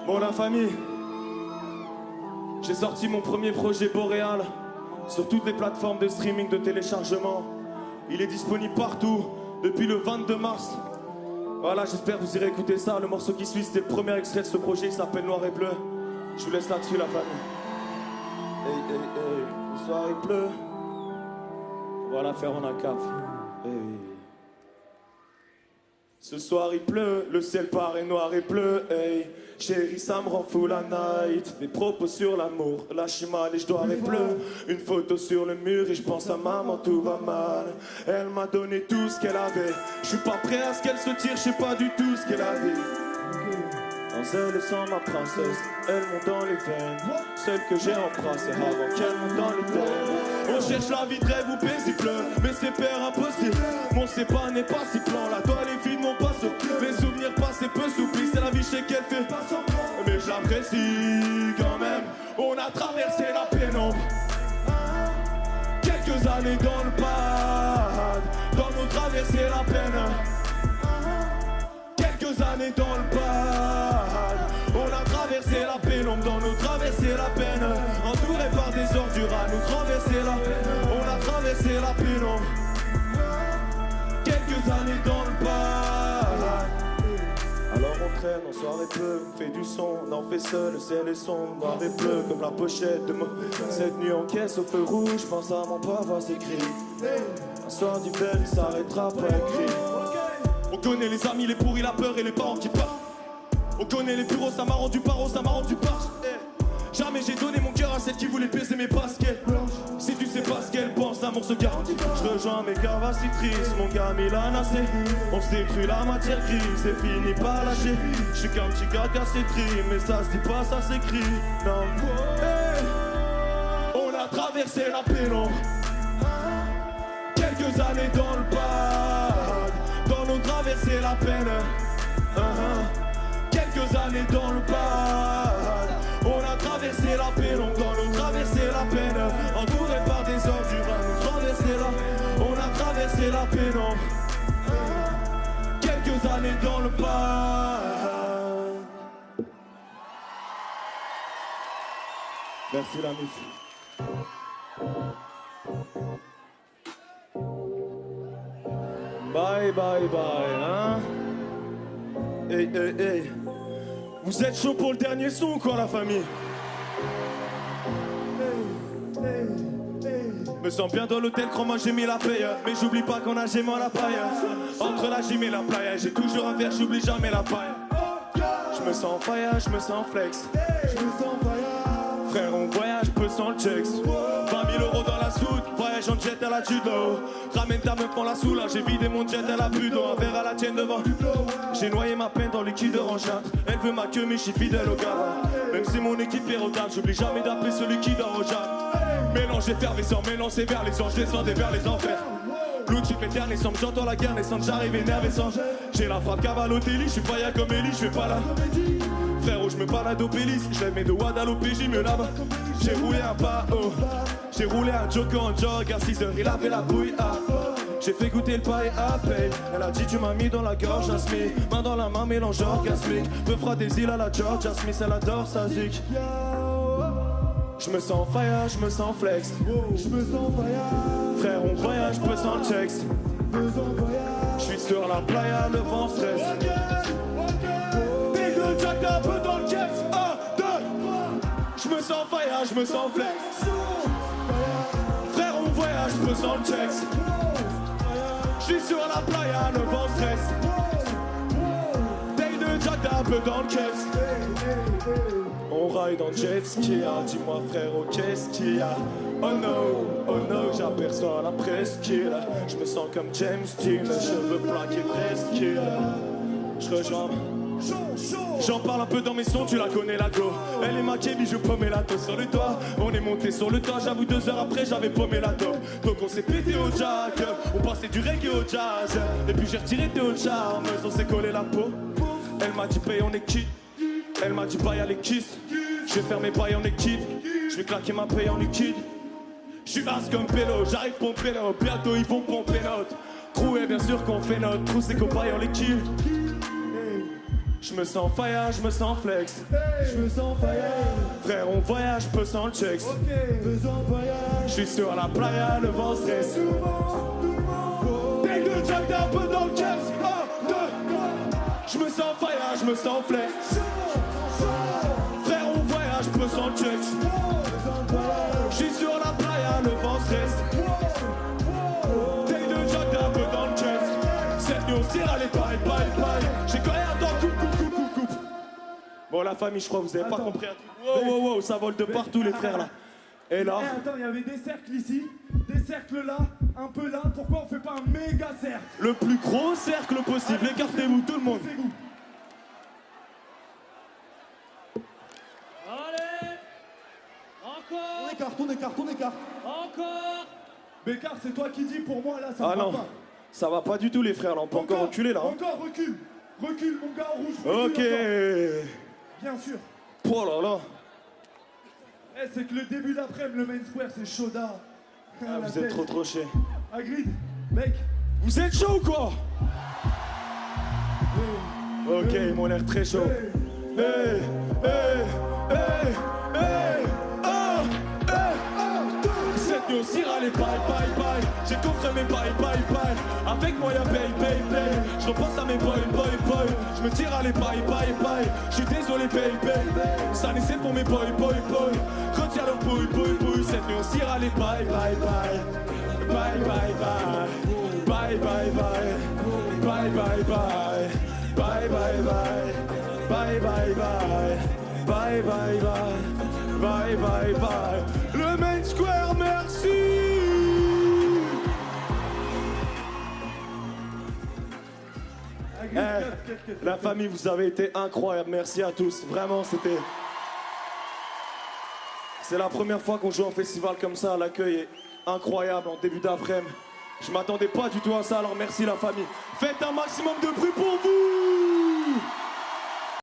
Bon la famille, j'ai sorti mon premier projet Boréal sur toutes les plateformes de streaming, de téléchargement. Il est disponible partout depuis le 22 mars. Voilà, j'espère que vous irez écouter ça. Le morceau qui suit, c'était le premier extrait de ce projet, il s'appelle Noir et Bleu. Je vous laisse là-dessus la famille. Hey, hey, hey, ce soir il pleut. Voilà, faire en cave. Hey. Ce soir il pleut, le ciel paraît noir et bleu. Hey, chérie, ça me rend fou la night. Des propos sur l'amour, lâche mal et je dois et bleu. Une photo sur le mur et je pense à maman, tout va mal. Elle m'a donné tout ce qu'elle avait. Je suis pas prêt à ce qu'elle se tire, je sais pas du tout ce qu'elle avait. En zèle et sans ma princesse, elle monte dans les veines. Celle que j'ai embrassée avant qu'elle monte dans les veines. On cherche la vie de rêve ou paisible, mais c'est père impossible. Mon sépa n'est pas si plan, la toile est vide, mon passe. Les souvenirs passés peu s'oublient, c'est la vie, je sais qu'elle fait pas semblant. Mais j'apprécie quand même, on a traversé la pénombre. Quelques années dans le pad, dans nos traversées la peine. Quelques années dans le pad, on a traversé la pénombre, dans nos traversées la peine. Entouré par des ordures à nous traverser la peine. On a traversé la pénombre. Quelques années dans le pad. Alors on traîne, on soirée peu, on fait du son, on en fait seul, le ciel est sombre, noir et bleu comme la pochette de cette nuit en caisse au feu rouge, pense à mon papa s'écrit. Un soir d'hiver, il s'arrêtera pas écrit. On connaît les amis, les pourris, la peur et les parents qui partent. On connaît les bureaux, ça m'a rendu paro, ça m'a rendu parche. Jamais j'ai donné mon cœur à celle qui voulait baiser mes baskets. Si tu sais pas ce qu'elle pense, l'amour se garde. Je rejoins mes cavacitrices, mon gars Milanacé. On se détruit la matière grise, c'est fini par lâcher. Je suis qu'un petit gars cassé tri, mais ça se dit pas, ça s'écrit. Non, hey. On a traversé la pénombre. Quelques années dans le pad, dans nos traversées la peine. Quelques années dans le pad, on a traversé la pénombre, dans nos traversées la peine. Entouré par des ordures, nous traverser la, on a traversé la pénombre. Quelques années dans le pad. Merci la musique. Bye bye bye, hein. Hey hey hey. Vous êtes chaud pour le dernier son quoi la famille? Hey hey hey. Me sens bien dans l'hôtel, crois-moi j'ai mis la paye. Mais j'oublie pas qu'on a gémé la paille. Entre la gym et la playa, j'ai toujours un verre, j'oublie jamais la paille. Je me sens fire, je me sens flex. Je me sens fire. Frère on voyage, peu sans le checks. 20 000 € dans la soute, voyage en jet à la judo. Ramène ta meuf, prends la soula, j'ai vidé mon jet, elle a plus d'eau. Un verre à la tienne devant. J'ai noyé ma peine dans le liquide orangeâtre. Elle veut ma queue mais je suis fidèle au gars. Même si mon équipe est rodable, j'oublie jamais d'appeler celui qui dort au jam. Mélange effervescent, mélancé vers les anges, descendez vers les enfers. L'outil pétère naissante, j'entends la guerre naissante, j'arrive énervescent. J'ai la frappe Cavalotelli, je suis faillant comme Ellie, je fais pas la frérot, je me balade au Pélis, je lève mes doigts à l'OPJ, me lave. J'ai roulé un pas, oh. J'ai roulé un joker en jog, à 6h il avait la bouille, ah. J'ai fait goûter le paille à paye. Elle a dit tu m'as mis dans la gorge, Jasmine. Main dans la main, mélange orgasmique. Me fera des îles à la Georgia Smith, elle adore sa zik. Je me sens fire, je me sens flex. Je me sens fire. Frère on voyage, peu sans le texte. Je suis sur la playa, le vent stress. Big le jack un peu dans le caisse. 1, 2. Je me sens fire, je me sens flex. Frère on voyage, peu sans le texte. Je suis sur la playa, le vent stress. Day de jack un peu dans le caisse. On ride en jet ski, dis-moi frérot qu'est-ce qu'il y a? Oh no, j'aperçois la presqu'île. Je me sens comme James Dean, cheveux plaqués presqu'île. Je rejoins. J'en parle un peu dans mes sons, tu la connais la go. Elle est maquée, bijou paumé la taux sur le toit. On est monté sur le toit, j'avoue 2 heures après j'avais paumé la top. Donc on s'est pété au jack, on passait du reggae au jazz. Et puis j'ai retiré tes hauts charmes, on s'est collé la peau. Elle m'a dit paye on est quitte. Elle m'a dit paye à les kiss. Je vais faire mes pailles en équipe. Je vais claquer ma paye en liquide. Je suis as comme pélo, j'arrive pomper l'autre. Bientôt ils vont pomper notre crew et bien sûr qu'on fait notre trou, c'est qu'on paille en liquide. Je me sens fire, je me sens flex. Je me sens fire. Frère, on voyage, peu sans le checks. Ok, faisons voyage. Je suis sur la playa, le vent stress. Tout le monde. Take the track, t'es un peu dans le chest. 1, 2, je me sens fire, je me sens flex. Frère, on voyage, peu sans le checks. Je suis sur la playa, le vent stress. Take the track, t'es un peu dans le chest. Cette nuit, on tire, allez, bye, bye, bye. J'ai quand même attends, coupe. Bon, la famille, je crois que vous avez pas compris un truc. Wow, ça vole de partout, les frères, là. Et là, Attends, il y avait des cercles ici, des cercles là, un peu là. Pourquoi on fait pas un méga cercle? le plus gros cercle possible. Écartez-vous, tout le monde. C'est vous. Allez. Encore. On écarte. Encore. Bécard, c'est toi qui dis, pour moi là, ça Ah ne va non, pas. ça va pas du tout, les frères, là. On peut encore reculer, là. Hein. Encore, recule. Recule, mon gars, en rouge. recule Ok. encore. Bien sûr. Oh là là. Eh, c'est que le début d'après-midi, le main square, c'est chauda. Ah, vous êtes trop chers. Hagrid, mec. Vous êtes chaud ou quoi? Ok, ils m'ont l'air très chaud. Hey, cette nuit aussi râler bye. J'ai coffré mes bye. Avec moi y'a pay. Je repense à mes boy. Je me tire à les bye. Je suis désolé pay. Ça naissait pour mes boy. Retiens leur boy. Cette nuit aussi râler bye. Bye. Le main square, merci. Hagrid, La famille, vous avez été incroyable. Merci à tous. Vraiment, c'est la première fois qu'on joue en festival comme ça. L'accueil est incroyable en début d'après-midi. Je m'attendais pas du tout à ça, alors merci la famille. Faites un maximum de bruit pour vous.